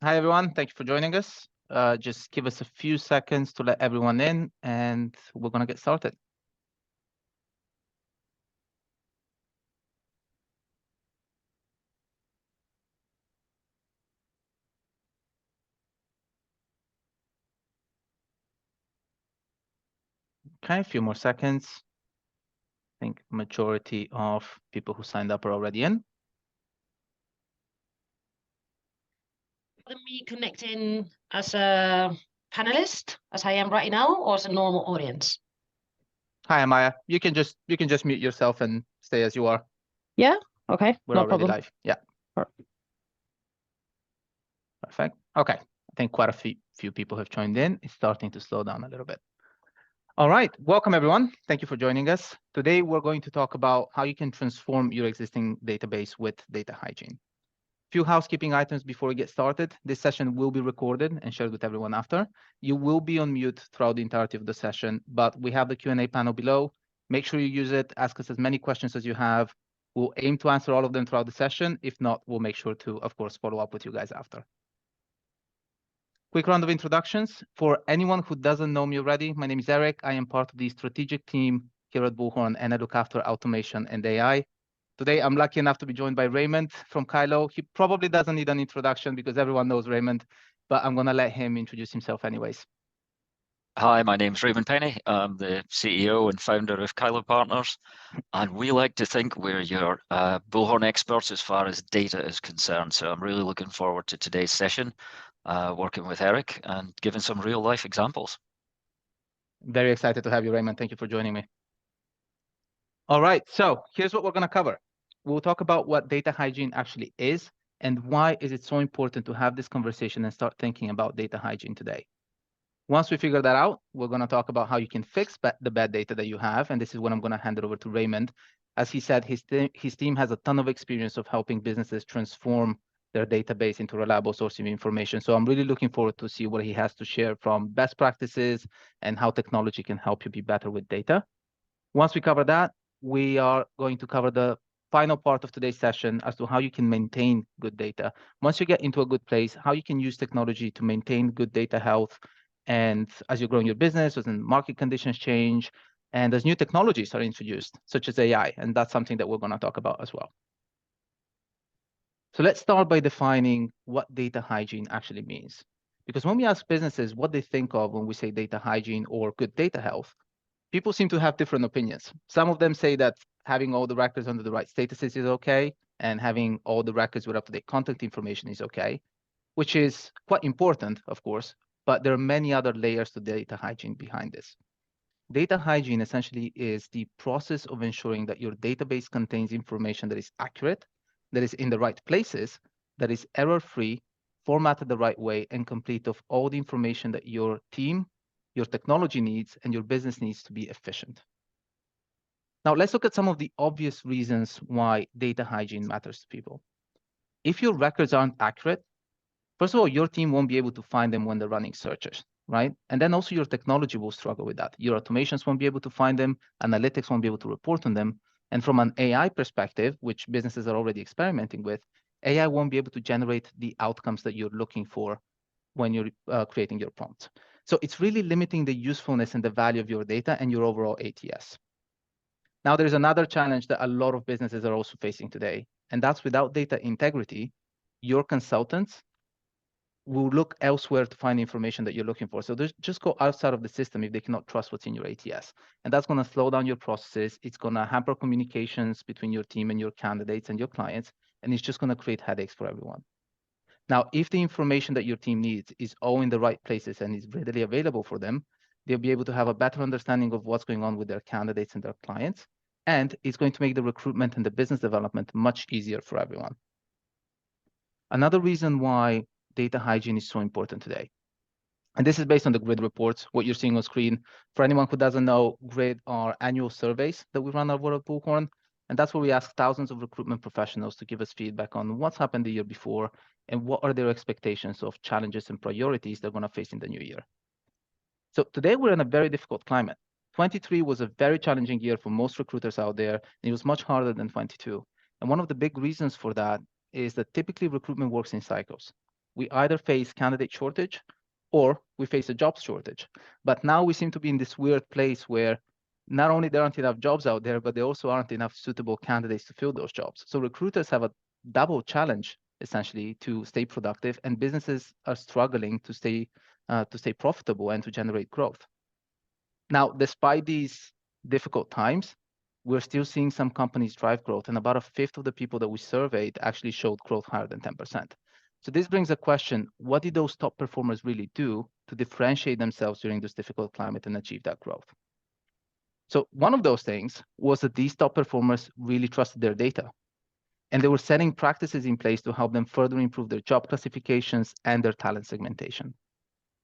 Hi, everyone. Thank you for joining us. Just give us a few seconds to let everyone in, and we're going to get started. Okay, a few more seconds. I think majority of people who signed up are already in. Me connect in as a panelist, as I am right now, or as a normal audience? Hi, Amaya. You can just mute yourself and stay as you are. Yeah. Okay. We're No already problem. live. Yeah. Perfect. Okay. I think quite a few people have joined in. It's starting to slow down a little bit. All right. Welcome, everyone. Thank you for joining us. Today, we're going to talk about how you can transform your existing database with data hygiene. Few housekeeping items before we get started. This session will be recorded and shared with everyone after. You will be on mute throughout the entirety of the session, but we have the Q&A panel below. Make sure you use it. Ask us as many questions as you have. We'll aim to answer all of them throughout the session. If not, we'll make sure to, of course, follow up with you guys after. Quick round of introductions. For anyone who doesn't know me already, my name is Eric. I am part of the strategic team here at Bullhorn, and I look after automation and AI. Today, I'm lucky enough to be joined by Raymond from Kylo. He probably doesn't need an introduction because everyone knows Raymond, but I'm going to let him introduce himself anyways. Hi, my name's Raymond Penny. I'm the CEO and founder of Kylo Partners, and we like to think we're your bullhorn experts as far as data is concerned. So I'm really looking forward to today's session, working with Eric and giving some real life examples. Very excited to have you, Raymond. Thank you for joining me. All right, so here's what we're going to cover. We'll talk about what data hygiene actually is and why is it so important to have this conversation and start thinking about data hygiene today. Once we figure that out, we're going to talk about how you can fix the bad data that you have. And this is when I'm going to hand it over to Raymond. As he said, his team has a ton of experience of helping businesses transform their database into reliable source of information. So I'm really looking forward to see what he has to share from best practices and how technology can help you be better with data. Once we cover that, we are going to cover the final part of today's session as to how you can maintain good data. Once you get into a good place, how you can use technology to maintain good data health. And as you're growing your business, as market conditions change, and as new technologies are introduced, such as AI, and that's something that we're going to talk about as well. So let's start by defining what data hygiene actually means. Because when we ask businesses what they think of when we say data hygiene or good data health, people seem to have different opinions. Some of them say that having all the records under the right statuses is okay, and having all the records with up-to-date contact information is okay, which is quite important, of course, but there are many other layers to data hygiene behind this. Data hygiene essentially is the process of ensuring that your database contains information that is accurate, that is in the right places, that is error-free, formatted the right way, and complete of all the information that your team, your technology needs, and your business needs to be efficient. Now, let's look at some of the obvious reasons why data hygiene matters to people. If your records aren't accurate, first of all, your team won't be able to find them when they're running searches, right? And then also your technology will struggle with that. Your automations won't be able to find them, analytics won't be able to report on them. And from an AI perspective, which businesses are already experimenting with, AI won't be able to generate the outcomes that you're looking for when you're creating your prompts. So it's really limiting the usefulness and the value of your data and your overall ATS. Now, there's another challenge that a lot of businesses are also facing today, and that's without data integrity, your consultants will look elsewhere to find information that you're looking for. So just go outside of the system if they cannot trust what's in your ATS. And that's going to slow down your processes. It's going to hamper communications between your team and your candidates and your clients. And it's just going to create headaches for everyone. Now, if the information that your team needs is all in the right places and is readily available for them, they'll be able to have a better understanding of what's going on with their candidates and their clients. And it's going to make the recruitment and the business development much easier for everyone. Another reason why data hygiene is so important today. And this is based on the GRID reports, what you're seeing on screen. For anyone who doesn't know, GRID are annual surveys that we run over at Bullhorn. And that's where we ask thousands of recruitment professionals to give us feedback on what's happened the year before and what are their expectations of challenges and priorities they're going to face in the new year. So today we're in a very difficult climate. 23 was a very challenging year for most recruiters out there, and it was much harder than 22. And one of the big reasons for that is that typically recruitment works in cycles. we either face candidate shortage or we face a job shortage. But now we seem to be in this weird place where not only there aren't enough jobs out there, but there also aren't enough suitable candidates to fill those jobs. So recruiters have a double challenge essentially to stay productive, and businesses are struggling to stay profitable and to generate growth. Now, despite these difficult times, we're still seeing some companies drive growth, and about a fifth of the people that we surveyed actually showed growth higher than 10%. So this brings a question: what did those top performers really do to differentiate themselves during this difficult climate and achieve that growth? So one of those things was that these top performers really trusted their data, and they were setting practices in place to help them further improve their job classifications and their talent segmentation.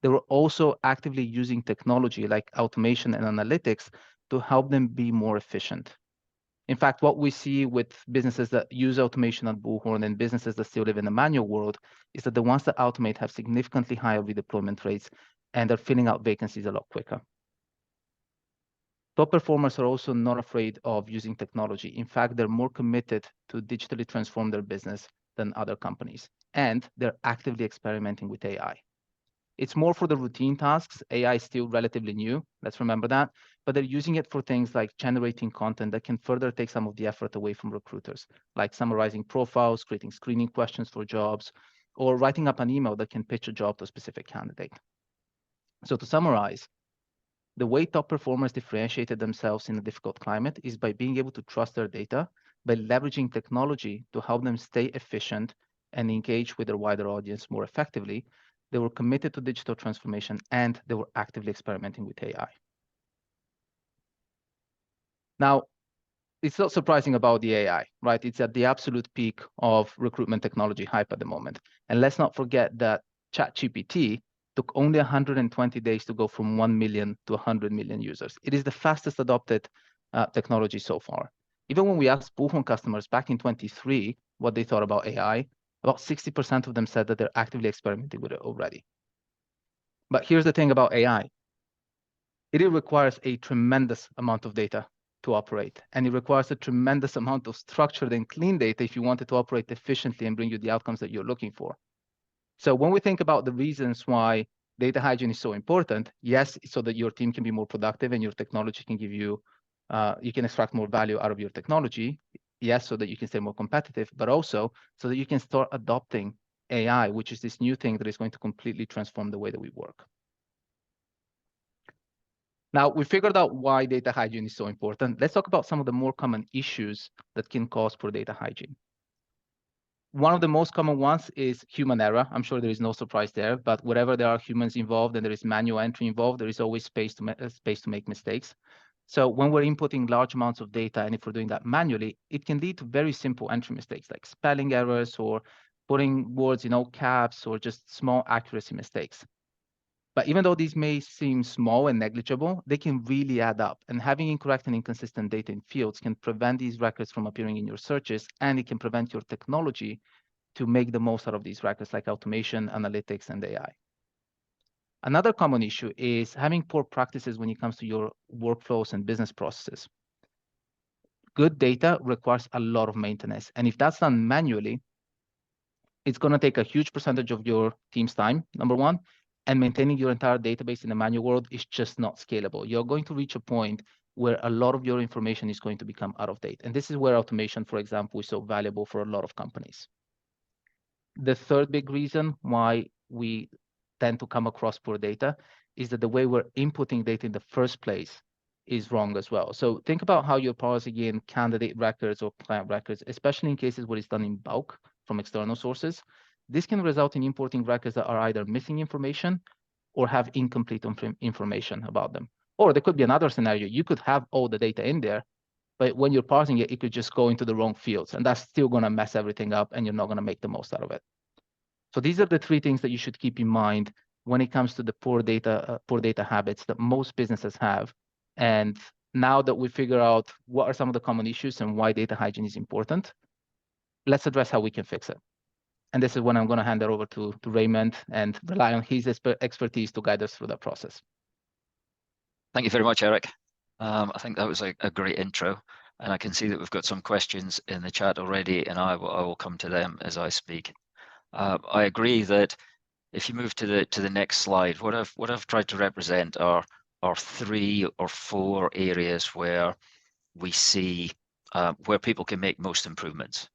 They were also actively using technology like automation and analytics to help them be more efficient. In fact, what we see with businesses that use automation at Bullhorn and businesses that still live in the manual world is that the ones that automate have significantly higher redeployment rates and are filling out vacancies a lot quicker. Top performers are also not afraid of using technology. In fact, they're more committed to digitally transform their business than other companies, and they're actively experimenting with AI. It's more for the routine tasks. AI is still relatively new, let's remember that, but they're using it for things like generating content that can further take some of the effort away from recruiters, like summarizing profiles, creating screening questions for jobs, or writing up an email that can pitch a job to a specific candidate. So to summarize, the way top performers differentiated themselves in a difficult climate is by being able to trust their data, by leveraging technology to help them stay efficient and engage with their wider audience more effectively. They were committed to digital transformation, and they were actively experimenting with AI. Now, it's not surprising about the AI, right? It's at the absolute peak of recruitment technology hype at the moment. And let's not forget that ChatGPT took only 120 days to go from 1 million to 100 million users. It is the fastest adopted technology so far. Even when we asked Bullhorn customers back in 23 what they thought about AI, about 60% of them said that they're actively experimenting with it already. But here's the thing about AI. It requires a tremendous amount of data to operate, and it requires a tremendous amount of structured and clean data if you want it to operate efficiently and bring you the outcomes that you're looking for. So when we think about the reasons why data hygiene is so important, yes, so that your team can be more productive and your technology can give you, you can extract more value out of your technology. Yes, so that you can stay more competitive, but also so that you can start adopting AI, which is this new thing that is going to completely transform the way that we work. Now, we figured out why data hygiene is so important. Let's talk about some of the more common issues that can cause poor data hygiene. One of the most common ones is human error. I'm sure there is no surprise there, but wherever there are humans involved and there is manual entry involved, there is always space to make mistakes. So when we're inputting large amounts of data, and if we're doing that manually, it can lead to very simple entry mistakes like spelling errors or putting words in all caps or just small accuracy mistakes. But even though these may seem small and negligible, they can really add up. And having incorrect and inconsistent data in fields can prevent these records from appearing in your searches, and it can prevent your technology to make the most out of these records like automation, analytics, and AI. Another common issue is having poor practices when it comes to your workflows and business processes. Good data requires a lot of maintenance. And if that's done manually, it's going to take a huge percentage of your team's time, number one, and maintaining your entire database in the manual world is just not scalable. You're going to reach a point where a lot of your information is going to become out of date. And this is where automation, for example, is so valuable for a lot of companies. The third big reason why we tend to come across poor data is that the way we're inputting data in the first place is wrong as well. So think about how you're parsing in candidate records or client records, especially in cases where it's done in bulk from external sources. This can result in importing records that are either missing information or have incomplete information about them. Or there could be another scenario. You could have all the data in there, but when you're parsing it, it could just go into the wrong fields, and that's still going to mess everything up, and you're not going to make the most out of it. So these are the three things that you should keep in mind when it comes to the poor data habits that most businesses have. And now that we figure out what are some of the common issues and why data hygiene is important, let's address how we can fix it. And this is when I'm going to hand it over to Raymond and rely on his expertise to guide us through that process. Thank you very much, Eric. I think that was a great intro, and I can see that we've got some questions in the chat already, and I will come to them as I speak. I agree that if you move to the next slide, what I've tried to represent are 3 or 4 areas where we see where people can make most improvements.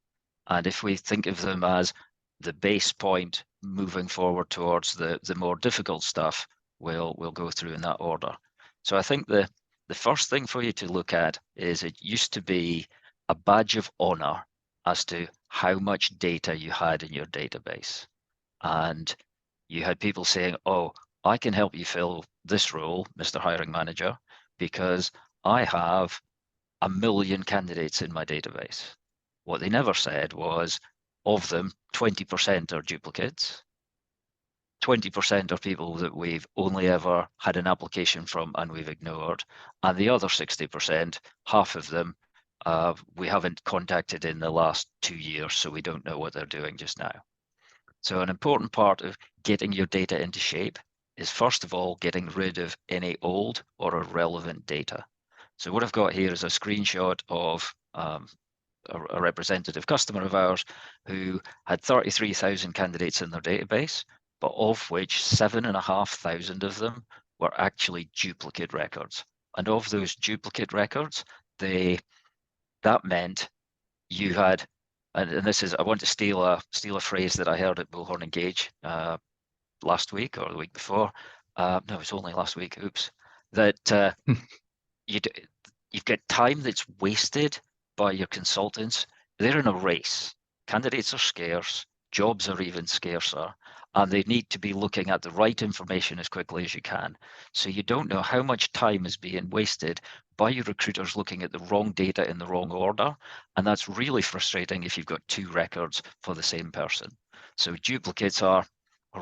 And if we think of them as the base point moving forward towards the more difficult stuff, we'll go through in that order. So I think the first thing for you to look at is it used to be a badge of honor as to how much data you had in your database. And you had people saying, oh, I can help you fill this role, Mr. Hiring Manager, because I have 1 million candidates in my database. What they never said was, of them, 20% are duplicates. 20% are people that we've only ever had an application from and we've ignored. And the other 60%, half of them, we haven't contacted in the last 2 years, so we don't know what they're doing just now. So an important part of getting your data into shape is, first of all, getting rid of any old or irrelevant data. So what I've got here is a screenshot of a representative customer of ours who had 33,000 candidates in their database, but of which 7,500 of them were actually duplicate records. And of those duplicate records, that meant you had, and this is, I want to steal a phrase that I heard at Bullhorn Engage last week or the week before. No, it's only last week. Oops. That you've got time that's wasted by your consultants. They're in a race. Candidates are scarce, jobs are even scarcer, and they need to be looking at the right information as quickly as you can. So you don't know how much time is being wasted by your recruiters looking at the wrong data in the wrong order. And that's really frustrating if you've got 2 records for the same person. So duplicates are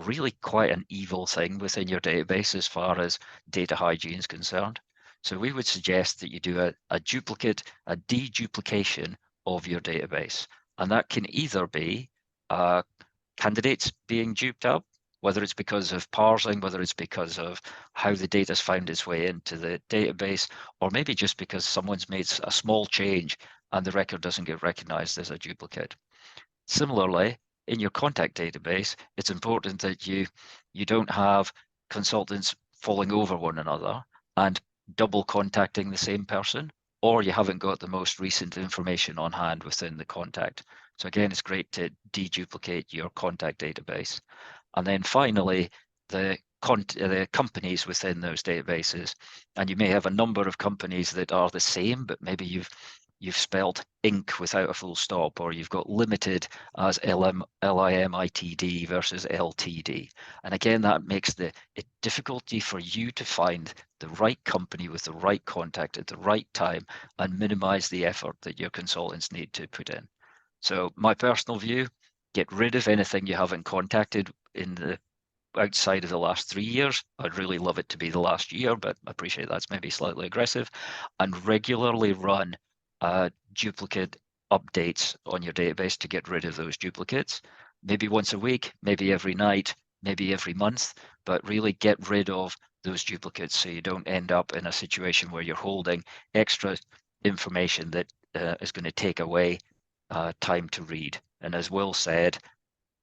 really quite an evil thing within your database as far as data hygiene is concerned. So we would suggest that you do a deduplication of your database. And that can either be candidates being duped up, whether it's because of parsing, whether it's because of how the data's found its way into the database, or maybe just because someone's made a small change and the record doesn't get recognized as a duplicate. Similarly, in your contact database, it's important that you don't have consultants falling over one another and double contacting the same person, or you haven't got the most recent information on hand within the contact. So again, it's great to deduplicate your contact database. And then finally, the companies within those databases. And you may have a number of companies that are the same, but maybe you've spelled Inc. without a full stop, or you've got limited as LIMITD versus LTD. And again, that makes it difficulty for you to find the right company with the right contact at the right time and minimize the effort that your consultants need to put in. So my personal view, get rid of anything you haven't contacted in the outside of the last 3 years. I'd really love it to be the last year, but I appreciate that's maybe slightly aggressive. And regularly run duplicate updates on your database to get rid of those duplicates. Maybe once a week, maybe every night, maybe every month, but really get rid of those duplicates so you don't end up in a situation where you're holding extra information that is going to take away time to read. And as Will said,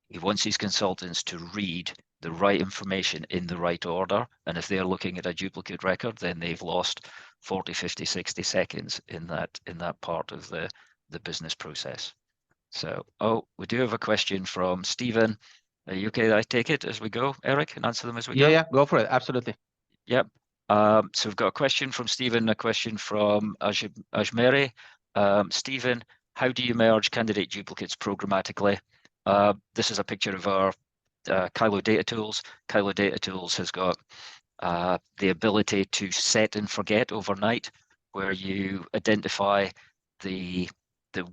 he wants his consultants to read the right information in the right order. And if they're looking at a duplicate record, then they've lost 40, 50, 60 seconds in that part of the business process. So, we do have a question from Stephen. Are you okay? I take it as we go, Eric, and answer them as we go? Yeah, go for it. Absolutely. Yep. So we've got a question from Stephen, a question from Ajmeri. Stephen, how do you merge candidate duplicates programmatically? This is a picture of our Kylo Data Tools. Kylo Data Tools has got the ability to set and forget overnight, where you identify the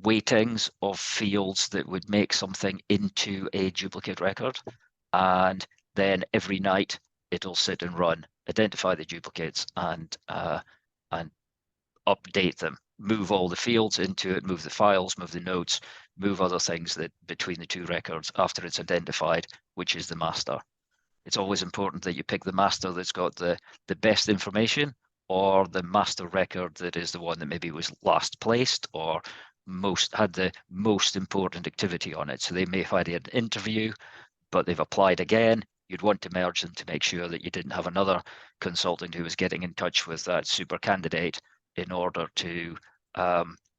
weightings of fields that would make something into a duplicate record. And then every night it'll sit and run, identify the duplicates and update them, move all the fields into it, move the files, move the notes, move other things that between the 2 records after it's identified which is the master. It's always important that you pick the master that's got the best information, or the master record that is the one that maybe was last placed or had the most important activity on it. So they may have had an interview, but they've applied again. You'd want to merge them to make sure that you didn't have another consultant who was getting in touch with that super candidate in order to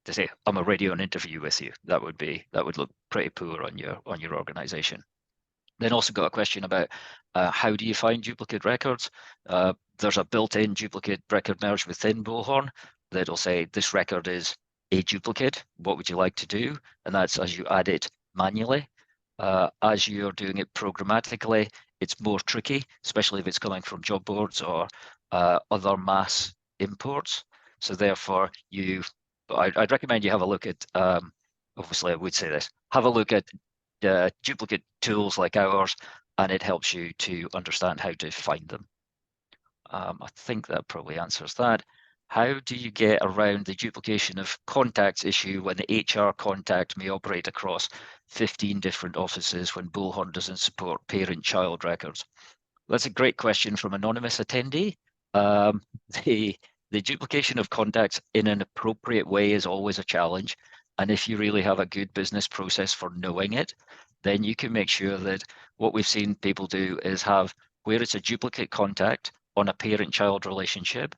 say, I'm already on interview with you. That would look pretty poor on your organization. Then also got a question about how do you find duplicate records? There's a built-in duplicate record merge within Bullhorn that'll say this record is a duplicate. What would you like to do? And that's as you add it manually. As you're doing it programmatically, it's more tricky, especially if it's coming from job boards or other mass imports. So therefore, I'd recommend you have a look at, obviously I would say this, have a look at duplicate tools like ours, and it helps you to understand how to find them. I think that probably answers that. How do you get around the duplication of contacts issue when the HR contact may operate across 15 different offices when Bullhorn doesn't support parent-child records? That's a great question from anonymous attendee. The duplication of contacts in an appropriate way is always a challenge. And if you really have a good business process for knowing it, then you can make sure that what we've seen people do is have, where it's a duplicate contact on a parent-child relationship,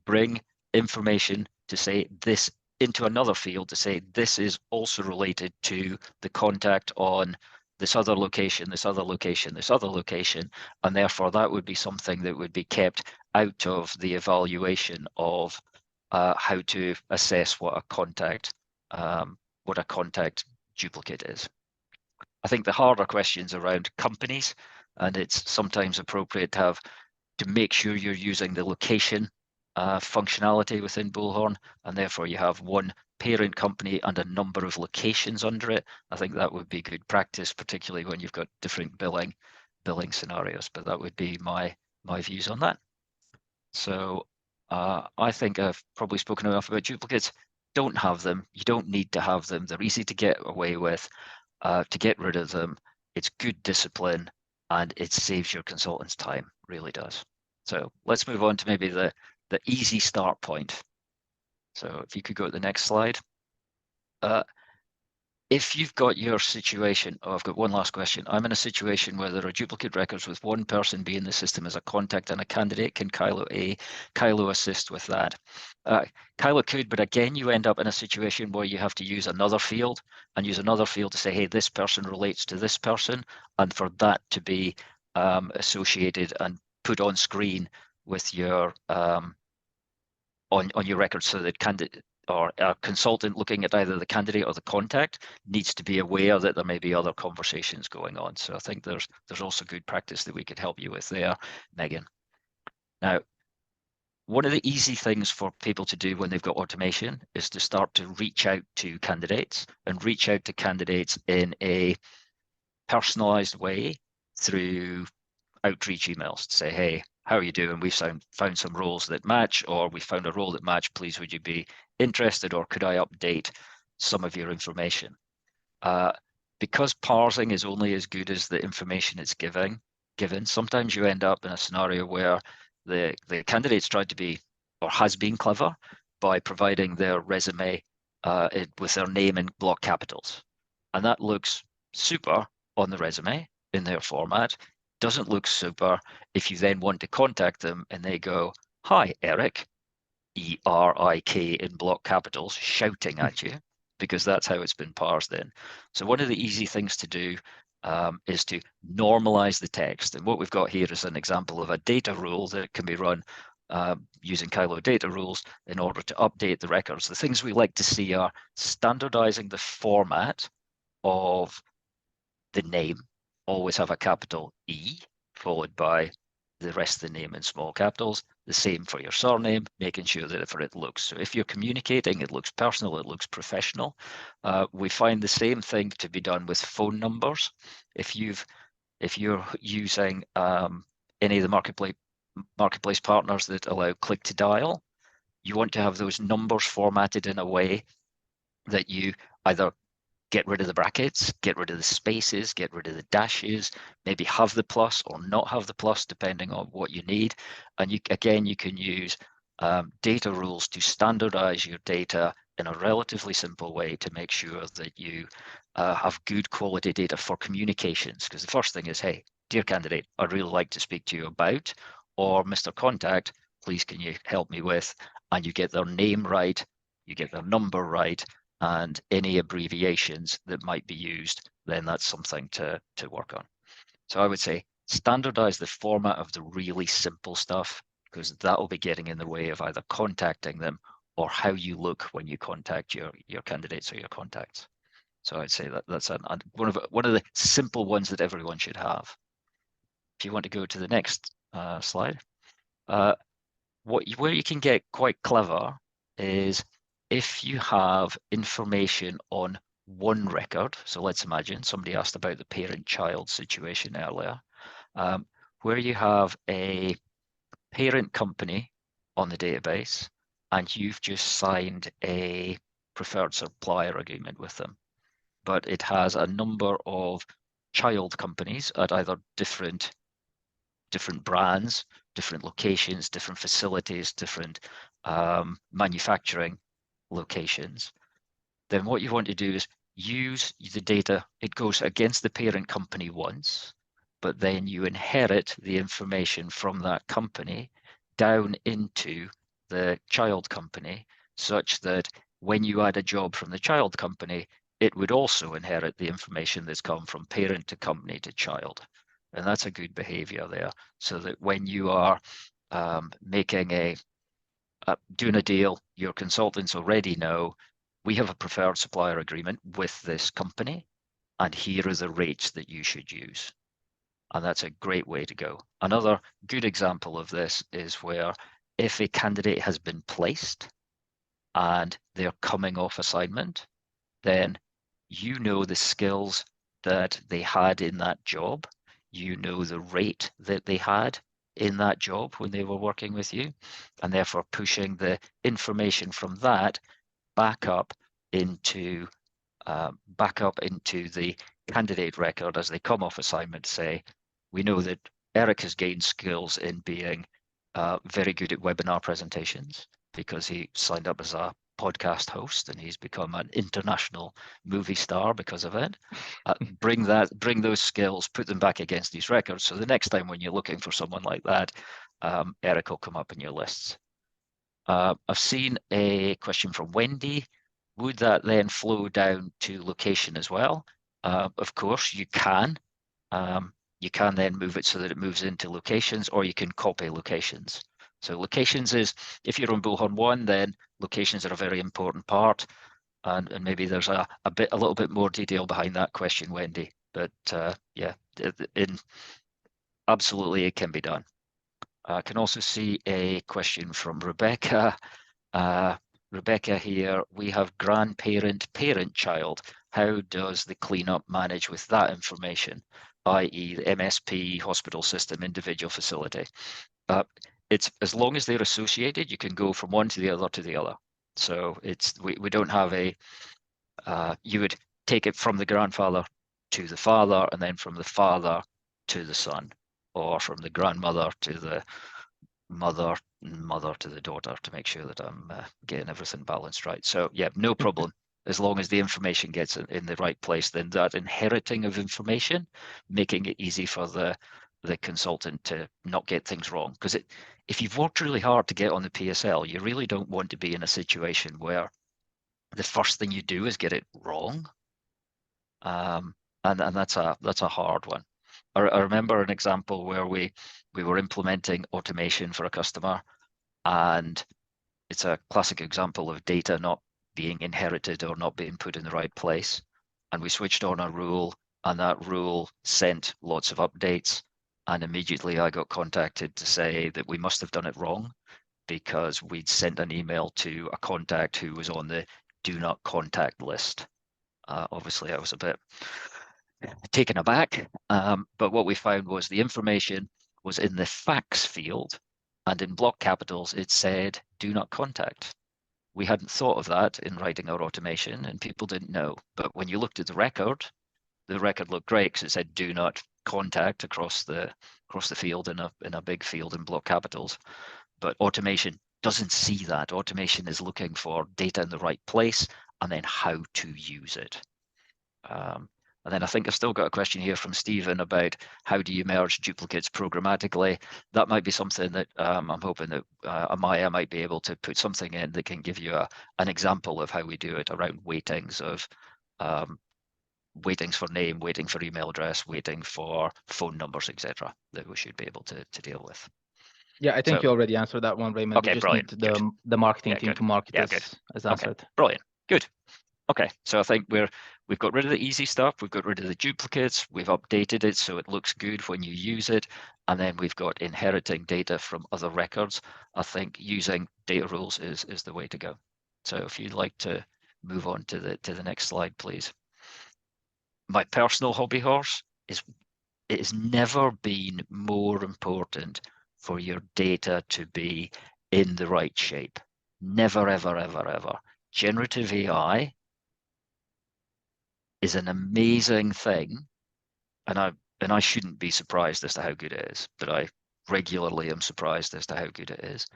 bring information to say this into another field to say this is also related to the contact on this other location, this other location, this other location, and therefore that would be something that would be kept out of the evaluation of how to assess what a contact duplicate is. I think the harder questions around companies, and it's sometimes appropriate to make sure you're using the location functionality within Bullhorn, and therefore you have one parent company and a number of locations under it. I think that would be good practice, particularly when you've got different billing scenarios. But that would be my views on that. So I think I've probably spoken enough about duplicates. Don't have them. You don't need to have them. They're easy to get away with. To get rid of them, it's good discipline, and it saves your consultants time. Really does. So let's move on to maybe the easy start point. So if you could go to the next slide. If you've got your situation, I've got one last question. I'm in a situation where there are duplicate records with one person being the system as a contact and a candidate. Can Kylo assist with that? Kylo could, but again, you end up in a situation where you have to use another field to say, hey, this person relates to this person, and for that to be associated and put on screen with your on your record, so that candidate or a consultant looking at either the candidate or the contact needs to be aware that there may be other conversations going on. So I think there's also good practice that we could help you with there, Megan. Now, one of the easy things for people to do when they've got automation is to start to reach out to candidates and reach out to candidates in a personalized way through outreach emails to say, hey, how are you doing? We've found some roles that match, or we found a role that match. Please, would you be interested, or could I update some of your information? Because parsing is only as good as the information it's given, sometimes you end up in a scenario where the candidate's tried to be, or has been clever by providing their resume with their name in block capitals. And that looks super on the resume in their format. Doesn't look super if you then want to contact them and they go, hi, Eric, E-R-I-K in block capitals, shouting at you, because that's how it's been parsed in. So one of the easy things to do is to normalize the text. And what we've got here is an example of a data rule that can be run using Kylo data rules in order to update the records. The things we like to see are standardizing the format of the name. Always have a capital E followed by the rest of the name in small capitals. The same for your surname, making sure that it looks. So if you're communicating, it looks personal, it looks professional. We find the same thing to be done with phone numbers. If you're using any of the marketplace partners that allow click to dial, you want to have those numbers formatted in a way that you either get rid of the brackets, get rid of the spaces, get rid of the dashes, maybe have the plus or not have the plus, depending on what you need. And you can use data rules to standardize your data in a relatively simple way to make sure that you have good quality data for communications. Because the first thing is, hey, dear candidate, I'd really like to speak to you about, or Mr. Contact, please can you help me with, and you get their name right, you get their number right, and any abbreviations that might be used, then that's something to work on. So I would say standardize the format of the really simple stuff, because that will be getting in the way of either contacting them or how you look when you contact your candidates or your contacts. So I'd say that's one of the simple ones that everyone should have. If you want to go to the next slide, where you can get quite clever is if you have information on one record. So let's imagine somebody asked about the parent-child situation earlier, where you have a parent company on the database and you've just signed a preferred supplier agreement with them, but it has a number of child companies at either different brands, different locations, different facilities, different manufacturing locations, then what you want to do is use the data. It goes against the parent company once, but then you inherit the information from that company down into the child company, such that when you add a job from the child company, it would also inherit the information that's come from parent to company to child. And that's a good behavior there, so that when you are making doing a deal, your consultants already know we have a preferred supplier agreement with this company, and here are the rates that you should use. And that's a great way to go. Another good example of this is where if a candidate has been placed and they're coming off assignment, then you know the skills that they had in that job, you know the rate that they had in that job when they were working with you, and therefore pushing the information from that back up into the candidate record as they come off assignment. Say, we know that Eric has gained skills in being very good at webinar presentations because he signed up as a podcast host and he's become an international movie star because of it. Bring those skills, put them back against these records. So the next time when you're looking for someone like that, Eric will come up in your lists. I've seen a question from Wendy. Would that then flow down to location as well? Of course, you can. You can then move it so that it moves into locations, or you can copy locations. So locations is, if you're on Bullhorn 1, then locations are a very important part. And maybe there's a little bit more detail behind that question, Wendy. But yeah, absolutely it can be done. I can also see a question from Rebecca. Rebecca here, we have grandparent, parent-child. How does the cleanup manage with that information, i.e. the MSP, hospital system, individual facility? It's as long as they're associated, you can go from one to the other to the other. So we don't have you would take it from the grandfather to the father, and then from the father to the son, or from the grandmother to the mother to the daughter, to make sure that I'm getting everything balanced right. So yeah, no problem. As long as the information gets in the right place, then that inheriting of information, making it easy for the consultant to not get things wrong. Because if you've worked really hard to get on the PSL, you really don't want to be in a situation where the first thing you do is get it wrong. And that's a hard one. I remember an example where we were implementing automation for a customer, and it's a classic example of data not being inherited or not being put in the right place. And we switched on a rule, and that rule sent lots of updates. And immediately I got contacted to say that we must have done it wrong, because we'd sent an email to a contact who was on the do not contact list. Obviously, I was a bit taken aback, but what we found was the information was in the facts field, and in block capitals it said do not contact. We hadn't thought of that in writing our automation, and people didn't know. But when you looked at the record looked great because it said do not contact across the field in a big field in block capitals. But automation doesn't see that. Automation is looking for data in the right place and then how to use it. And then I think I've still got a question here from Stephen about how do you merge duplicates programmatically. That might be something that I'm hoping that Amaya might be able to put something in that can give you an example of how we do it around weightings of weightings for name, waiting for email address, waiting for phone numbers, etc. that we should be able to deal with. Yeah, I think So- you already answered that one, Raymond. Okay, We just brilliant. need the marketing Yeah, team good. to market Yeah, as Okay, answered. brilliant. Good. Okay, so I think we've got rid of the easy stuff, we've got rid of the duplicates, we've updated it so it looks good when you use it, and then we've got inheriting data from other records. I think using data rules is the way to go. So if you'd like to move on to the next slide, please. My personal hobby horse is it has never been more important for your data to be in the right shape. Never, ever, ever, ever. Generative AI is an amazing thing, and I shouldn't be surprised as to how good it is, but I regularly am surprised as to how good it is.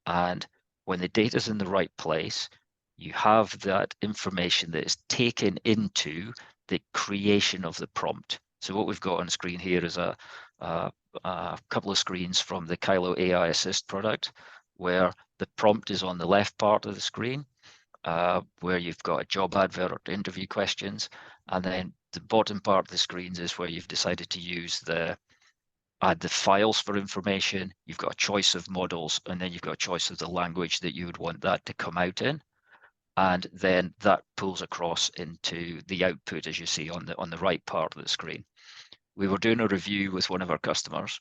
And when the data's in the right place, you have that information that is taken into the creation of the prompt. So what we've got on screen here is a couple of screens from the Kylo AI Assist product, where the prompt is on the left part of the screen, where you've got a job advert or interview questions, and then the bottom part of the screens is where you've decided to use add the files for information. You've got a choice of models, and then you've got a choice of the language that you would want that to come out in. And then that pulls across into the output, as you see on the right part of the screen. We were doing a review with one of our customers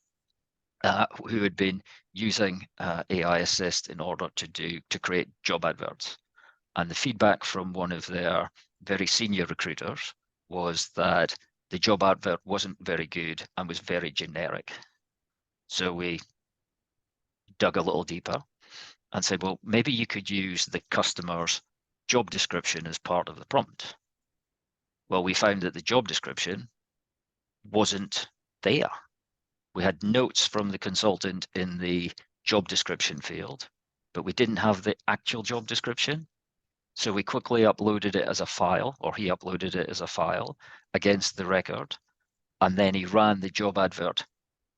who had been using AI Assist in order to create job adverts. And the feedback from one of their very senior recruiters was that the job advert wasn't very good and was very generic. So we dug a little deeper and said, well, maybe you could use the customer's job description as part of the prompt. Well, we found that the job description wasn't there. We had notes from the consultant in the job description field, but we didn't have the actual job description. So we quickly uploaded it as a file, or he uploaded it as a file against the record. And then he ran the job advert,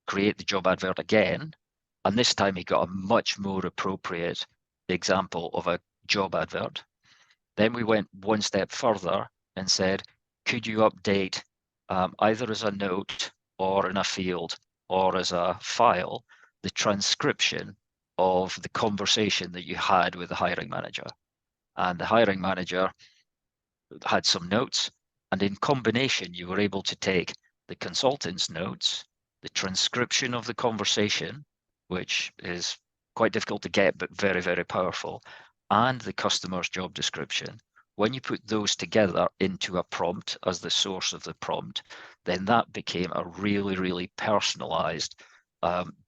create the job advert again. And this time he got a much more appropriate example of a job advert. Then we went one step further and said, could you update either as a note or in a field or as a file, the transcription of the conversation that you had with the hiring manager? And the hiring manager had some notes, and in combination, you were able to take the consultant's notes, the transcription of the conversation, which is quite difficult to get, but very, very powerful, and the customer's job description. When you put those together into a prompt as the source of the prompt, then that became a really, really personalized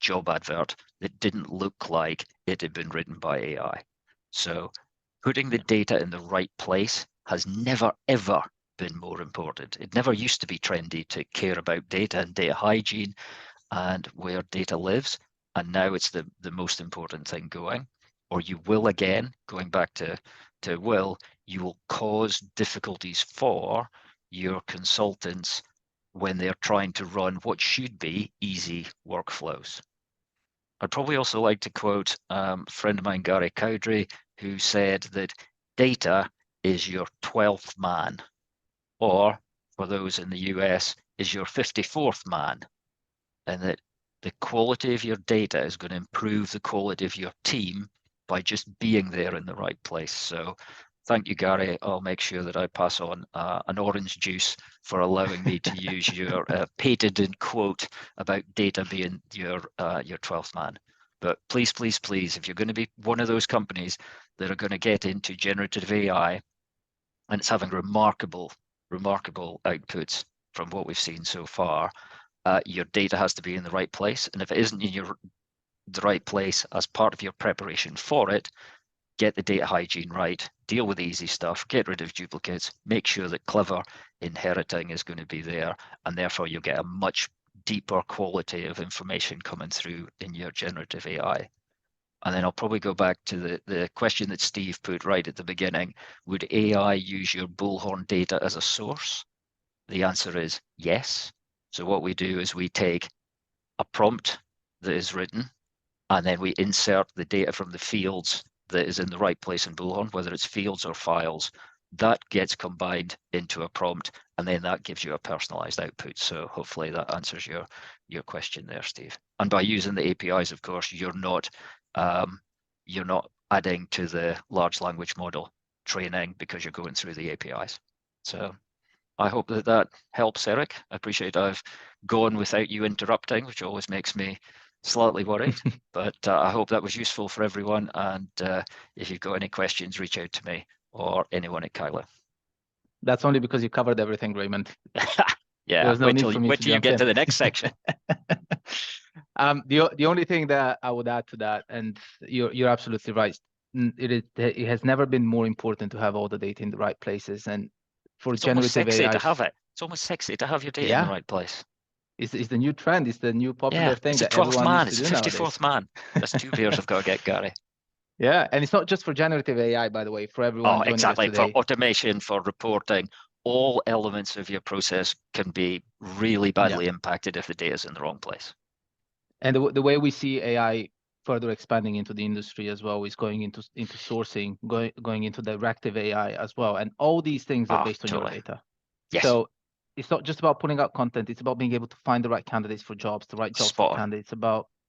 job advert that didn't look like it had been written by AI. So putting the data in the right place has never, ever been more important. It never used to be trendy to care about data and data hygiene and where data lives. And now it's the most important thing going. Or you will, again, going back to Will, you will cause difficulties for your consultants when they're trying to run what should be easy workflows. I'd probably also like to quote a friend of mine, Gary Cowdrey, who said that data is your 12th man, or for those in the US, is your 54th man, and that the quality of your data is going to improve the quality of your team by just being there in the right place. So thank you, Gary. I'll make sure that I pass on an orange juice for allowing me to use your patented quote about data being your 12th man. But please, please, please, if you're going to be one of those companies that are going to get into generative AI, and it's having remarkable outputs from what we've seen so far, your data has to be in the right place. And if it isn't in the right place as part of your preparation for it, get the data hygiene right, deal with the easy stuff, get rid of duplicates, make sure that clever inheriting is going to be there, and therefore you'll get a much deeper quality of information coming through in your generative AI. And then I'll probably go back to the question that Steve put right at the beginning. Would AI use your bullhorn data as a source? The answer is yes. So what we do is we take a prompt that is written, and then we insert the data from the fields that is in the right place in Bullhorn, whether it's fields or files. That gets combined into a prompt, and then that gives you a personalized output. So hopefully that answers your question there, Steve. And by using the APIs, of course, you're not adding to the large language model training because you're going through the APIs. So I hope that helps, Eric. I appreciate I've gone without you interrupting, which always makes me slightly worried. But I hope that was useful for everyone. And if you've got any questions, reach out to me or anyone at Kyla. That's only because you covered everything, Raymond. Yeah, There was no need for me wait to till you jump get in. to the next section. The only thing that I would add to that, and you're absolutely right. It has never been more important to have all the data in the right places. And for It's almost generative sexy AI, to have it. It's almost sexy to have your data in the right place. It's the new trend. It's the new popular thing It's a that 12th everyone man. needs to It's do a nowadays. 54th man. That's 2 beers I've got to get, Gary. Yeah, and it's not just for generative AI, by the way, for everyone joining exactly. us today. For automation, for reporting, all elements of your process can be really badly impacted if the data is in the wrong place. And the way we see AI further expanding into the industry as well is going into sourcing, going into directive AI as well. And all these things are based on your data. Yes. So it's not just about putting out content. It's about being able to find the right candidates for jobs, the right jobs for candidates.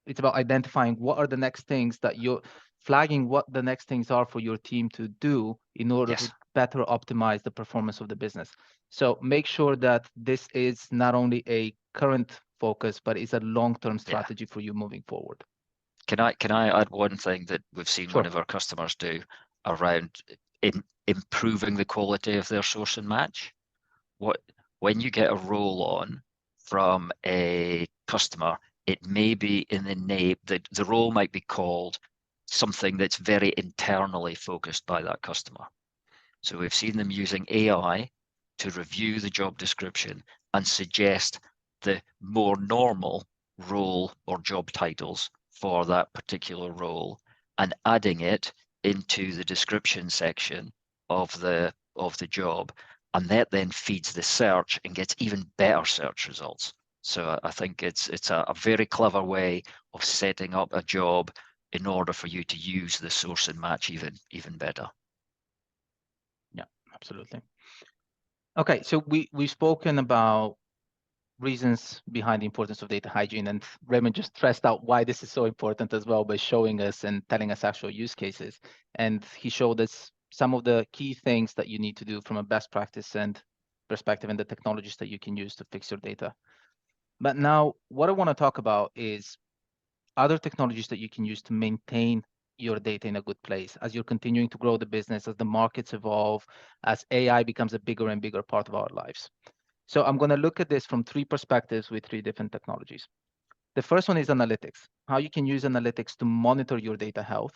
It's about identifying what are the next things that you're flagging, what the next things are for your team to do in order to better optimize the performance of the business. So make sure that this is not only a current focus, but it's a long-term strategy for you moving forward. Can I add one thing that we've seen one of our customers do around improving the quality of their source and match? When you get a role on from a customer, it may be in the name, the role might be called something that's very internally focused by that customer. So we've seen them using AI to review the job description and suggest the more normal role or job titles for that particular role and adding it into the description section of the job, and that then feeds the search and gets even better search results. So I think it's a very clever way of setting up a job in order for you to use the source and match even better. Yeah, absolutely. Okay, so we've spoken about reasons behind the importance of data hygiene, and Raymond just stressed out why this is so important as well by showing us and telling us actual use cases. And he showed us some of the key things that you need to do from a best practice and perspective and the technologies that you can use to fix your data. But now what I want to talk about is other technologies that you can use to maintain your data in a good place as you're continuing to grow the business, as the markets evolve, as AI becomes a bigger and bigger part of our lives. So I'm going to look at this from 3 perspectives with 3 different technologies. The first one is analytics, how you can use analytics to monitor your data health,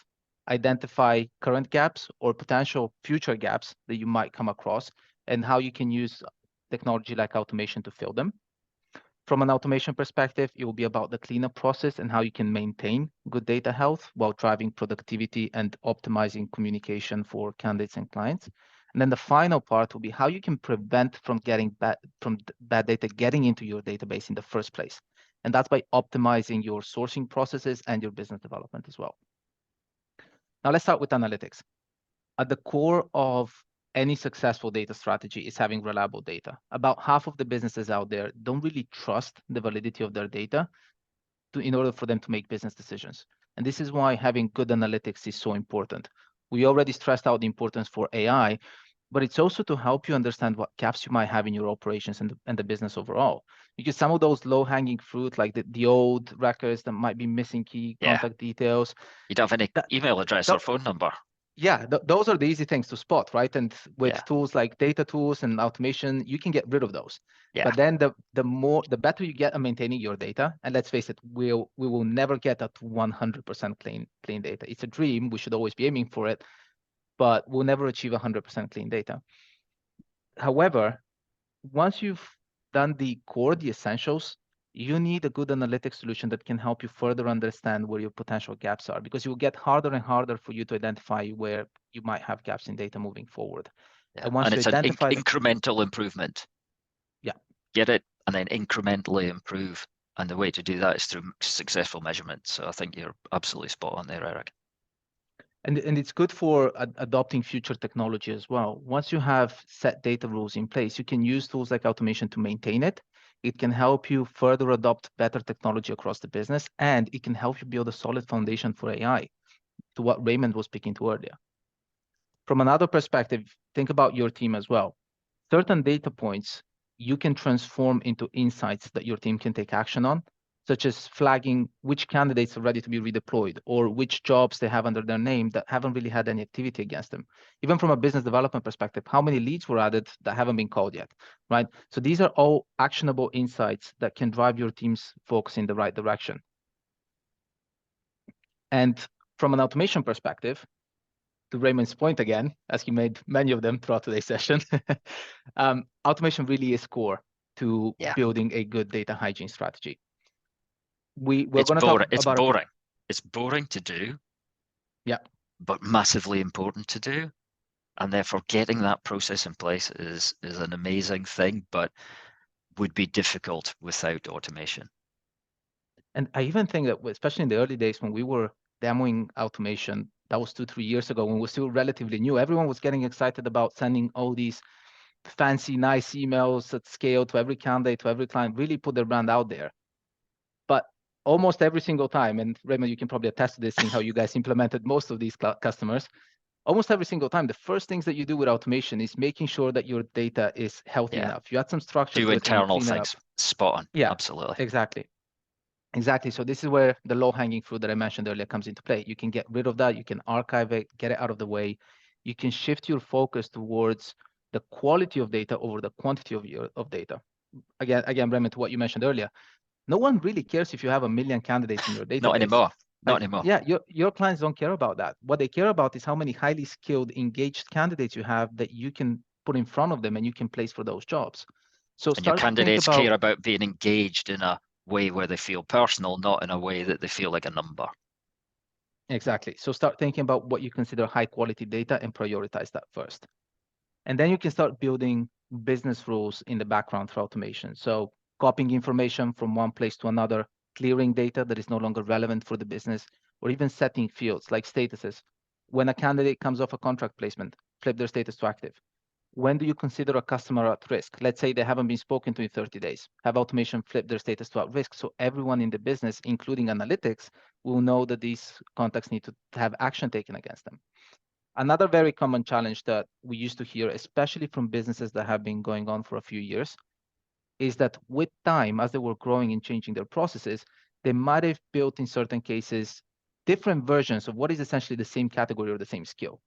identify current gaps or potential future gaps that you might come across, and how you can use technology like automation to fill them. From an automation perspective, it will be about the cleanup process and how you can maintain good data health while driving productivity and optimizing communication for candidates and clients. And then the final part will be how you can prevent from bad data getting into your database in the first place. And that's by optimizing your sourcing processes and your business development as well. Now let's start with analytics. At the core of any successful data strategy is having reliable data. About half of the businesses out there don't really trust the validity of their data in order for them to make business decisions. And this is why having good analytics is so important. We already stressed out the importance for AI, but it's also to help you understand what gaps you might have in your operations and the business overall. Because some of those low-hanging fruit, like the old records that might be missing key contact details. You don't have any email address or phone number. Yeah, those are the easy things to spot, right? And with tools like data tools and automation, you can get rid of those. But then the better you get at maintaining your data, and let's face it, we will never get at 100% clean data. It's a dream. We should always be aiming for it, but we'll never achieve 100% clean data. However, once you've done the core, the essentials, you need a good analytics solution that can help you further understand where your potential gaps are, because it will get harder and harder for you to identify where you might have gaps in data moving forward. Yeah. And once And you it's an identify them, incremental improvement. Yeah. Get it and then incrementally improve. And the way to do that is through successful measurement. So I think you're absolutely spot on there, Eric. and it's good for adopting future technology as well. Once you have set data rules in place, you can use tools like automation to maintain it. It can help you further adopt better technology across the business, and it can help you build a solid foundation for AI, to what Raymond was speaking to earlier. From another perspective, think about your team as well. Certain data points you can transform into insights that your team can take action on, such as flagging which candidates are ready to be redeployed or which jobs they have under their name that haven't really had any activity against them. Even from a business development perspective, how many leads were added that haven't been called yet, right? So these are all actionable insights that can drive your team's focus in the right direction. And from an automation perspective, to Raymond's point again, as he made many of them throughout today's session, automation really is core to building a good data hygiene strategy. We're going to talk about boring. It's boring to do. Yeah. But massively important to do. And therefore getting that process in place is an amazing thing, but would be difficult without automation. And I even think that, especially in the early days when we were demoing automation, that was 2-3 years ago, when we were still relatively new, everyone was getting excited about sending all these fancy, nice emails at scale to every candidate, to every client, really put their brand out there. But almost every single time, and Raymond, you can probably attest to this, seeing how you guys implemented most of these customers, almost every single time, the first things that you do with automation is making sure that your data is healthy enough. You add some structure to it, internal and you clean things. it up. Spot on. Yeah, absolutely. Exactly. So this is where the low-hanging fruit that I mentioned earlier comes into play. You can get rid of that. You can archive it, get it out of the way. You can shift your focus towards the quality of data over the quantity of data. Again, Raymond, to what you mentioned earlier, no one really cares if you have 1 million candidates in your database. Not anymore. Not anymore. Yeah, your clients don't care about that. What they care about is how many highly skilled, engaged candidates you have that you can put in front of them and you can place for those jobs. So and your start to think candidates about, care about being engaged in a way where they feel personal, not in a way that they feel like a number. Exactly. So start thinking about what you consider high quality data and prioritize that first. And then you can start building business rules in the background for automation. So copying information from one place to another, clearing data that is no longer relevant for the business, or even setting fields like statuses. When a candidate comes off a contract placement, flip their status to active. When do you consider a customer at risk? Let's say they haven't been spoken to in 30 days. Have automation flip their status to at risk, so everyone in the business, including analytics, will know that these contacts need to have action taken against them. Another very common challenge that we used to hear, especially from businesses that have been going on for a few years, is that with time, as they were growing and changing their processes, they might have built in certain cases different versions of what is essentially the same category or the same skill.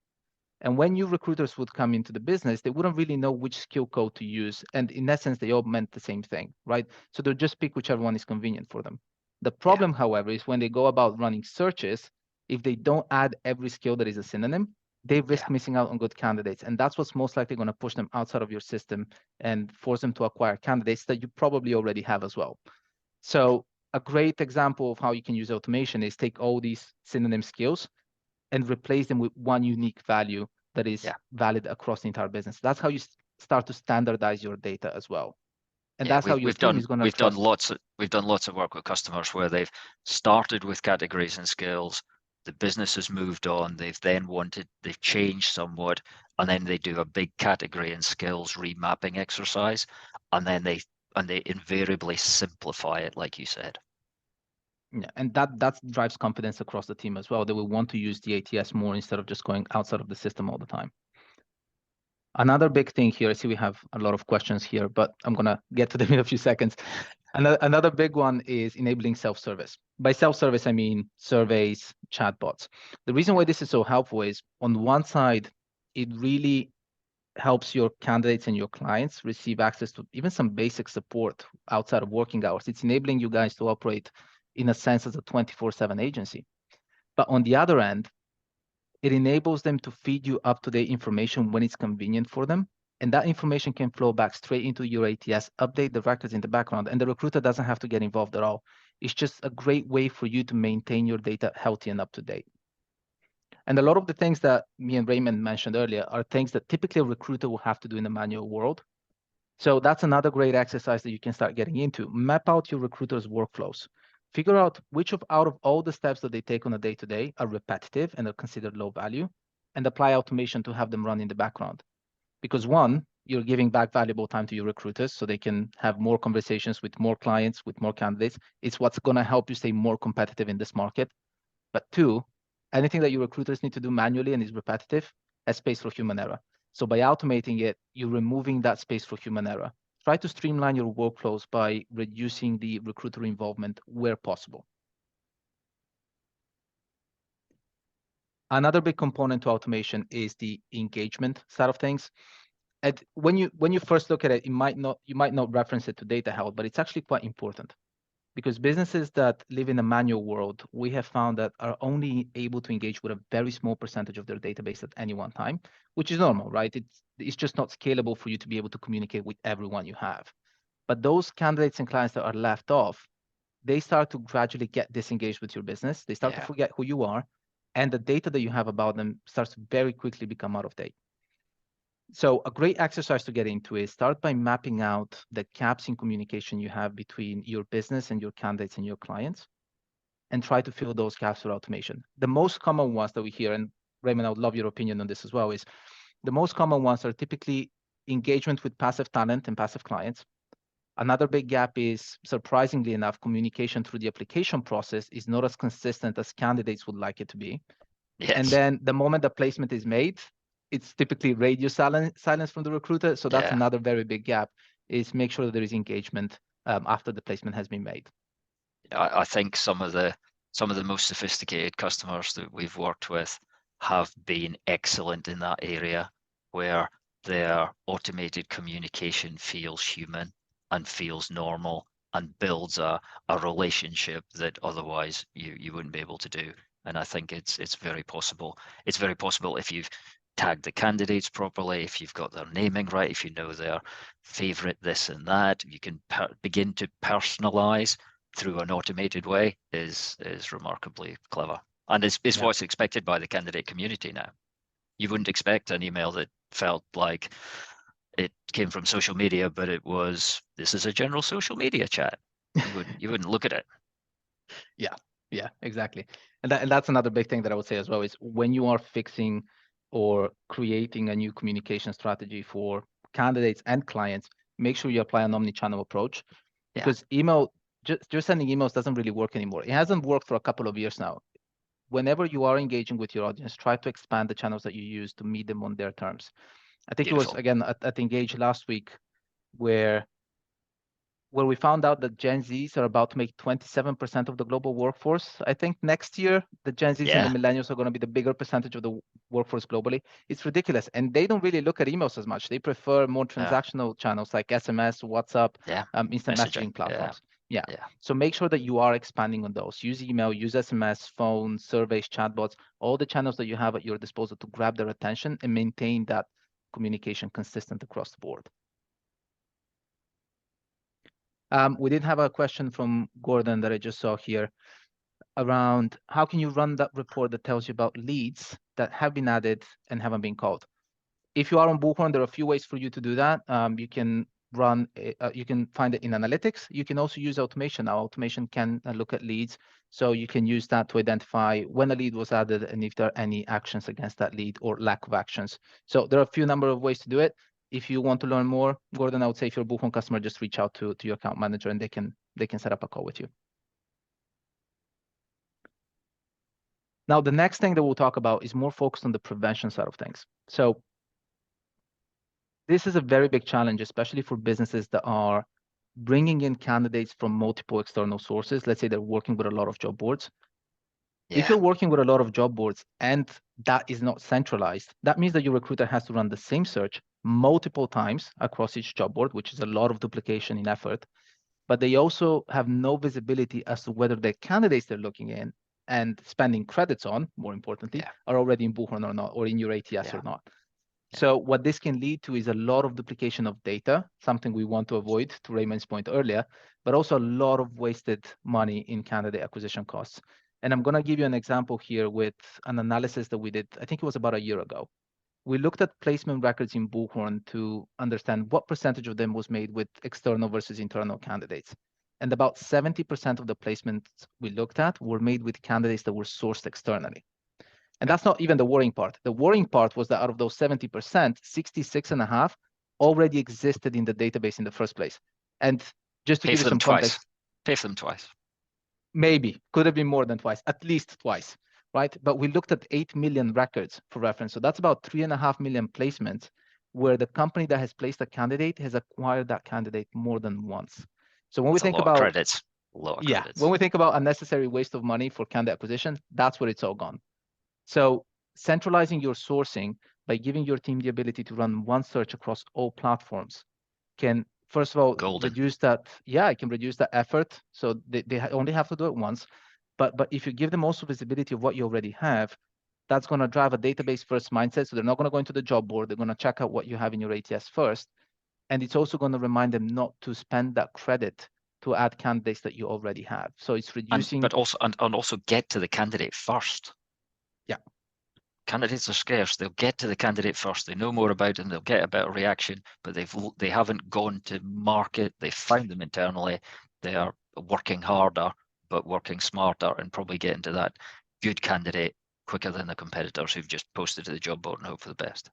And when new recruiters would come into the business, they wouldn't really know which skill code to use. And in essence, they all meant the same thing, right? So they'll just pick whichever one is convenient for them. The problem, however, is when they go about running searches, if they don't add every skill that is a synonym, they risk missing out on good candidates. And that's what's most likely going to push them outside of your system and force them to acquire candidates that you probably already have as well. So a great example of how you can use automation is take all these synonym skills and replace them with one unique value that is valid across the entire business. That's how you start to standardize your data as well. And that's how your team is going to trust. We've done lots of work with customers where they've started with categories and skills. The business has moved on. They've changed somewhat, and then they do a big category and skills remapping exercise, and then they invariably simplify it, like you said. Yeah, and that drives confidence across the team as well. They will want to use the ATS more instead of just going outside of the system all the time. Another big thing here, I see we have a lot of questions here, but I'm going to get to them in a few seconds. Another big one is enabling self-service. By self-service, I mean surveys, chatbots. The reason why this is so helpful is, on one side, it really helps your candidates and your clients receive access to even some basic support outside of working hours. It's enabling you guys to operate, in a sense, as a 24/7 agency. But on the other end, it enables them to feed you up-to-date information when it's convenient for them, And that information can flow back straight into your ATS, update the records in the background, and the recruiter doesn't have to get involved at all. It's just a great way for you to maintain your data healthy and up to date. And a lot of the things that me and Raymond mentioned earlier are things that typically a recruiter will have to do in the manual world. So that's another great exercise that you can start getting into. Map out your recruiter's workflows. Figure out which out of all the steps that they take on a day-to-day are repetitive and are considered low value, and apply automation to have them run in the background. Because one, you're giving back valuable time to your recruiters so they can have more conversations with more clients, with more candidates. It's what's going to help you stay more competitive in this market. But two, anything that your recruiters need to do manually and is repetitive has space for human error. So by automating it, you're removing that space for human error. Try to streamline your workflows by reducing the recruiter involvement where possible. Another big component to automation is the engagement side of things. And when you first look at it, you might not reference it to data health, but it's actually quite important. Because businesses that live in a manual world, we have found that are only able to engage with a very small percentage of their database at any one time, which is normal, right? It's just not scalable for you to be able to communicate with everyone you have. But those candidates and clients that are left off, they start to gradually get disengaged with your business. They start to forget who you are, and the data that you have about them starts to very quickly become out of date. So a great exercise to get into is start by mapping out the gaps in communication you have between your business and your candidates and your clients, and try to fill those gaps with automation. The most common ones that we hear, and Raymond, I would love your opinion on this as well, is the most common ones are typically engagement with passive talent and passive clients. Another big gap is, surprisingly enough, communication through the application process is not as consistent as candidates would like it to be. Yes. And then the moment the placement is made, it's typically radio silence from the recruiter. So that's another very big gap, is make sure that there is engagement after the placement has been made. I think some of the most sophisticated customers that we've worked with have been excellent in that area, where their automated communication feels human and feels normal and builds a relationship that otherwise you wouldn't be able to do. And I think it's very possible. It's very possible if you've tagged the candidates properly, if you've got their naming right, if you know their favorite this and that, you can begin to personalize through an automated way is remarkably clever, and is what's expected by the candidate community now. You wouldn't expect an email that felt like it came from social media, but it was, this is a general social media chat. You wouldn't look at it. Yeah, exactly. And that's another big thing that I would say as well, is when you are fixing or creating a new communication strategy for candidates and clients, make sure you apply an omni-channel approach, because email, just sending emails doesn't really work anymore. It hasn't worked for a couple of years now. Whenever you are engaging with your audience, try to expand the channels that you use to meet them on their terms. I think Beautiful. it was, again, at Engage last week, where we found out that Gen Zs are about to make 27% of the global workforce. I think next year, the Gen Zs and the millennials are going to be the bigger percentage of the workforce globally. It's ridiculous. And they don't really look at emails as much. They prefer more transactional channels like SMS, WhatsApp, instant messaging platforms. Yeah. So make sure that you are expanding on those. Use email, use SMS, phone, surveys, chatbots, all the channels that you have at your disposal to grab their attention and maintain that communication consistent across the board. We did have a question from Gordon that I just saw here around how can you run that report that tells you about leads that have been added and haven't been called. If you are on Bullhorn, there are a few ways for you to do that. You can you can find it in analytics. You can also use automation. Now, automation can look at leads, so you can use that to identify when a lead was added and if there are any actions against that lead or lack of actions. So there are a few number of ways to do it. If you want to learn more, Gordon, I would say if you're a Bullhorn customer, just reach out to your account manager and they can set up a call with you. Now, the next thing that we'll talk about is more focused on the prevention side of things. So this is a very big challenge, especially for businesses that are bringing in candidates from multiple external sources. Let's say they're working with a lot of job boards. If you're working with a lot of job boards and that is not centralized, that means that your recruiter has to run the same search multiple times across each job board, which is a lot of duplication in effort. But they also have no visibility as to whether the candidates they're looking in and spending credits on, more importantly, are already in Bullhorn or not, or in your ATS or not. So what this can lead to is a lot of duplication of data, something we want to avoid, to Raymond's point earlier, but also a lot of wasted money in candidate acquisition costs. And I'm going to give you an example here with an analysis that we did, I think it was about a year ago. We looked at placement records in Bullhorn to understand what percentage of them was made with external versus internal candidates. And about 70% of the placements we looked at were made with candidates that were sourced externally. And that's not even the worrying part. The worrying part was that out of those 70%, 66.5 already existed in the database in the first place. And just to Pay give for you them some twice. context, Pay for them twice. maybe, could have been more than twice, at least twice, right? But we looked at 8 million records for reference. So that's about 3.5 million placements where the company that has placed a candidate has acquired that candidate more than once. So when we That's a think lot of about, credits. A lot of yeah, credits. when we think about unnecessary waste of money for candidate acquisition, that's where it's all gone. So centralizing your sourcing by giving your team the ability to run one search across all platforms can, first of all, Golden. reduce that. Yeah, it can reduce that effort. So they only have to do it once. But if you give them also visibility of what you already have, that's going to drive a database first mindset. So they're not going to go into the job board. They're going to check out what you have in your ATS first. And it's also going to remind them not to spend that credit to add candidates that you already have. So it's reducing. But also and also get to the candidate first. Yeah. Candidates are scarce. They'll get to the candidate first. They know more about them. They'll get a better reaction, but they haven't gone to market. They found them internally. They are working harder, but working smarter, and probably getting to that good candidate quicker than the competitors who've just posted to the job board and hope for the best,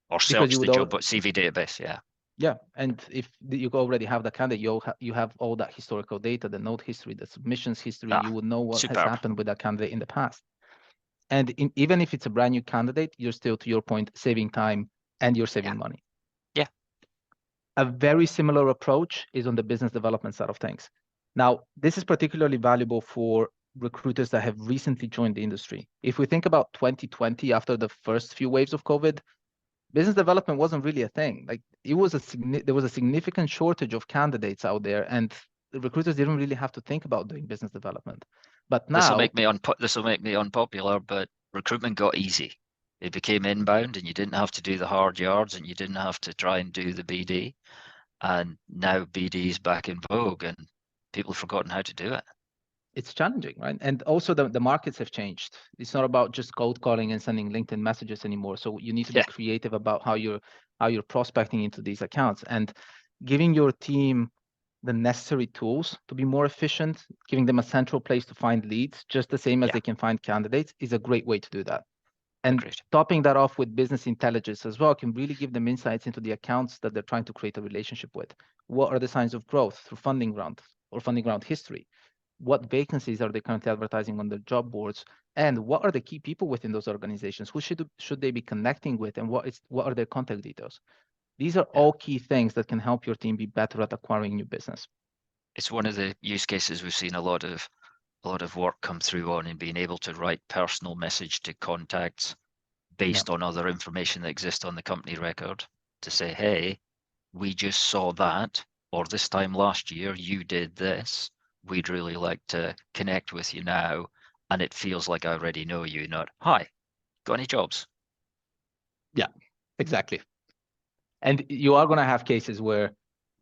or Because you search the would job board CV database. Yeah. Yeah, and if you already have the candidate, you have all that historical data, the note history, the submissions history. You would know what has Superb. happened with that candidate in the past. And even if it's a brand new candidate, you're still, to your point, saving time and you're saving money. Yeah. A very similar approach is on the business development side of things. Now, this is particularly valuable for recruiters that have recently joined the industry. If we think about 2020, after the first few waves of COVID, business development wasn't really a thing. Like there was a significant shortage of candidates out there, and the recruiters didn't really have to think about doing business development. But This will now, make me unpopular, but recruitment got easy. It became inbound, and you didn't have to do the hard yards, and you didn't have to try and do the BD. And now BD is back in vogue, and people have forgotten how to do it. it's challenging, right? And also the markets have changed. It's not about just cold calling and sending LinkedIn messages anymore. So you need to be creative about how you're prospecting into these accounts, and giving your team the necessary tools to be more efficient, giving them a central place to find leads, just the same as they can find candidates, is a great way to do that. And Agreed. topping that off with business intelligence as well can really give them insights into the accounts that they're trying to create a relationship with. What are the signs of growth through funding round or funding round history? What vacancies are they currently advertising on their job boards? And what are the key people within those organizations? Who should they be connecting with? And what are their contact details? These are all key things that can help your team be better at acquiring new business. It's one of the use cases we've seen a lot of work come through on, in being able to write personal message to contacts based on other information that exists on the company record to say, hey, we just saw that, or this time last year you did this. We'd really like to connect with you now, and it feels like I already know you, not, hi, got any jobs? Yeah, exactly. And you are going to have cases where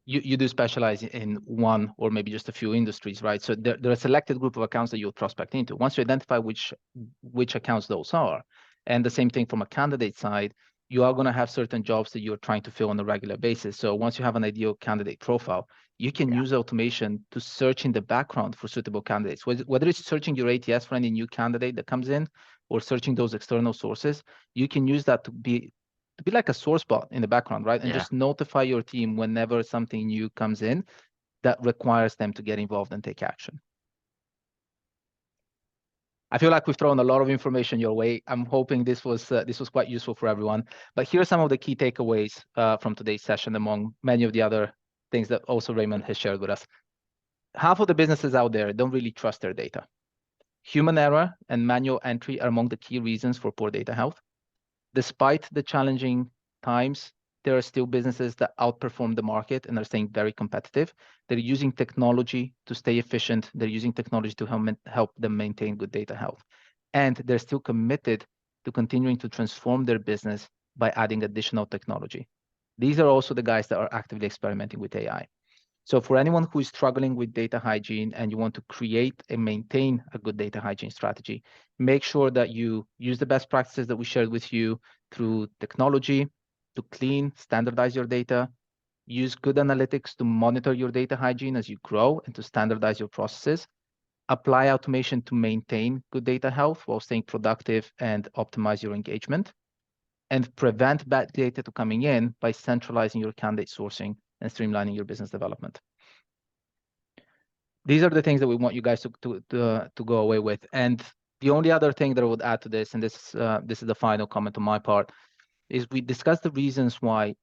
you do specialize in one or maybe just a few industries, right? So there are a selected group of accounts that you'll prospect into. Once you identify which accounts those are, and the same thing from a candidate side, you are going to have certain jobs that you're trying to fill on a regular basis. So once you have an ideal candidate profile, you can use automation to search in the background for suitable candidates. Whether it's searching your ATS for any new candidate that comes in, or searching those external sources, you can use that to be like a source bot in the background, right? And just notify your team whenever something new comes in that requires them to get involved and take action. I feel like we've thrown a lot of information your way. I'm hoping this was quite useful for everyone. But here are some of the key takeaways from today's session, among many of the other things that also Raymond has shared with us. Half of the businesses out there don't really trust their data. Human error and manual entry are among the key reasons for poor data health. Despite the challenging times, there are still businesses that outperform the market and are staying very competitive. They're using technology to stay efficient. They're using technology to help them maintain good data health. And they're still committed to continuing to transform their business by adding additional technology. These are also the guys that are actively experimenting with AI. So for anyone who is struggling with data hygiene and you want to create and maintain a good data hygiene strategy, make sure that you use the best practices that we shared with you through technology to clean, standardize your data, use good analytics to monitor your data hygiene as you grow and to standardize your processes, apply automation to maintain good data health while staying productive and optimize your engagement, and prevent bad data to coming in by centralizing your candidate sourcing and streamlining your business development. These are the things that we want you guys to go away with. And the only other thing that I would add to this, and this is the final comment on my part, is we discussed the reasons why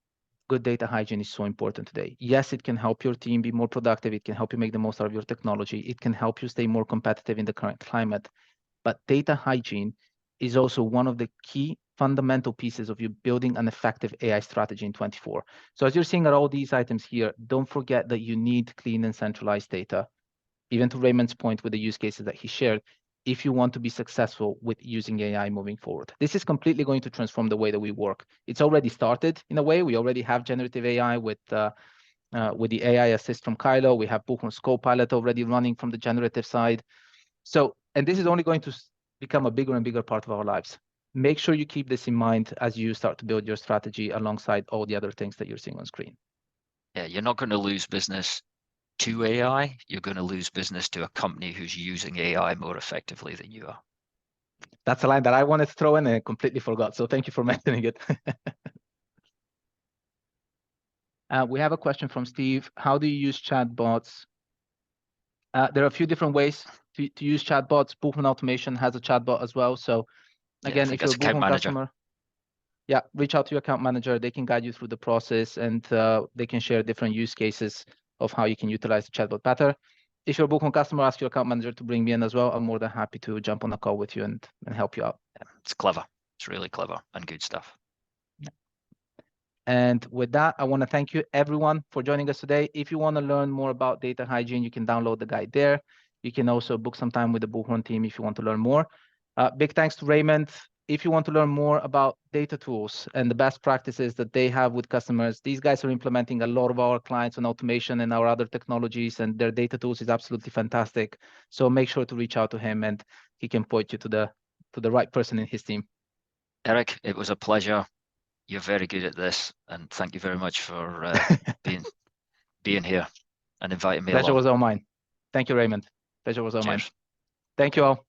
good data hygiene is so important today. Yes, it can help your team be more productive. It can help you make the most out of your technology. It can help you stay more competitive in the current climate. But data hygiene is also one of the key fundamental pieces of you building an effective AI strategy in 24. So as you're seeing at all these items here, don't forget that you need clean and centralized data. Even to Raymond's point with the use cases that he shared, if you want to be successful with using AI moving forward. This is completely going to transform the way that we work. It's already started in a way. We already have generative AI with the AI assist from Kylo. We have Buchholz's Copilot already running from the generative side. So, and this is only going to become a bigger and bigger part of our lives. Make sure you keep this in mind as you start to build your strategy alongside all the other things that you're seeing on screen. Yeah, you're not going to lose business to AI. You're going to lose business to a company who's using AI more effectively than you are. That's a line that I wanted to throw in and I completely forgot. So thank you for mentioning it. We have a question from Steve. How do you use chatbots? There are a few different ways to use chatbots. Buchholz Automation has a chatbot as well. So again, if you're a Buchholz customer, yeah, reach out to your account manager. They can guide you through the process and they can share different use cases of how you can utilize the chatbot better. If you're a Buchholz customer, ask your account manager to bring me in as well. I'm more than happy to jump on a call with you and help you out. Yeah, it's clever. It's really clever and good stuff. And with that, I want to thank you everyone for joining us today. If you want to learn more about data hygiene, you can download the guide there. You can also book some time with the Buchholz team if you want to learn more. Big thanks to Raymond. If you want to learn more about data tools and the best practices that they have with customers, these guys are implementing a lot of our clients on automation and our other technologies, and their data tools is absolutely fantastic. So make sure to reach out to him and he can point you to the right person in his team. Eric, it was a pleasure. You're very good at this, and thank you very much for being here and inviting me along. Pleasure was all mine. Thank you, Raymond. Pleasure was all mine. Thank you all.